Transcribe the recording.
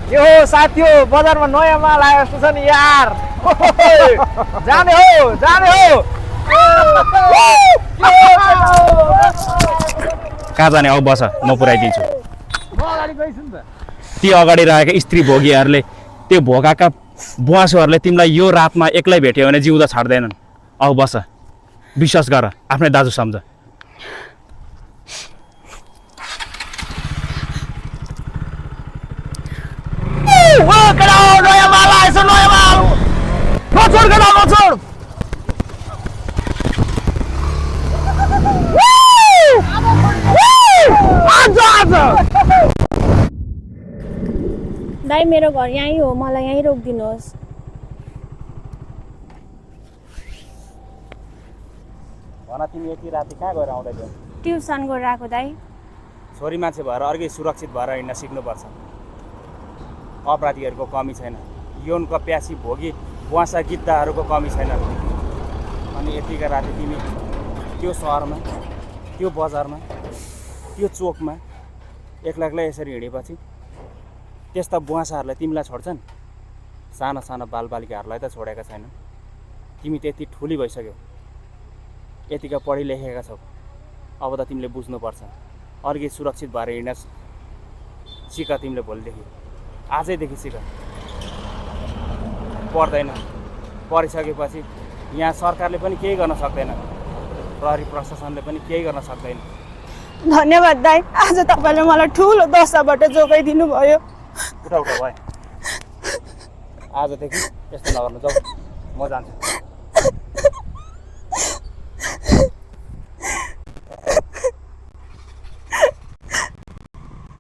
यो साथी हो बजारमा नयाँ माल आयो जस्तो छ नि यार जाने हो कहाँ जाने अब बस म पुऱ्याइदिन्छु म अगाडि गइछु नि त ती अगाडि रहेका स्त्री भोगीहरूले त्यो भोगाका बुवासोहरूले तिमीलाई यो रातमा एक्लै भेट्यो भने जिउँदा छाड्दैनन् अब बस विश्वास गर आफ्नै दाजु सम्झ नयाँ माल आएछ नयाँ माल नछोड केटा नछोड दाइ मेरो घर यहीँ हो मलाई यहीँ रोकिदिनुहोस् भन तिमी यति राति कहाँ गएर आउँदै थियौ ट्युसन गरेर आएको दाइ छोरी मान्छे भएर अर्कै सुरक्षित भएर हिँड्न सिक्नुपर्छ अपराधीहरूको कमी छैन यौनको प्यासी भोगी बुवासा गिद्धाहरूको कमी छैन अनि यतिका राति तिमी त्यो सहरमा त्यो बजारमा त्यो चोकमा एक्लै यसरी हिँडेपछि त्यस्ता बुवासाहरूले तिमीलाई छोड्छन् साना साना बालबालिकाहरूलाई त छोडेका छैनन् तिमी त्यति ठुली भइसक्यौ यतिका पढी लेखेका छौ अब त तिमीले बुझ्नुपर्छ अर्कै सुरक्षित भएर हिँड्न सिक तिमीले भोलिदेखि आजैदेखि सिक पर्दैन परिसकेपछि यहाँ सरकारले पनि केही गर्न सक्दैन प्रहरी प्रशासनले पनि केही गर्न सक्दैन धन्यवाद दाइ आज तपाईँले मलाई ठुलो दशाबाट जोगाइदिनु भयो उठा भयो आजदेखि यस्तो नगर्नु जाऊ म जान्छु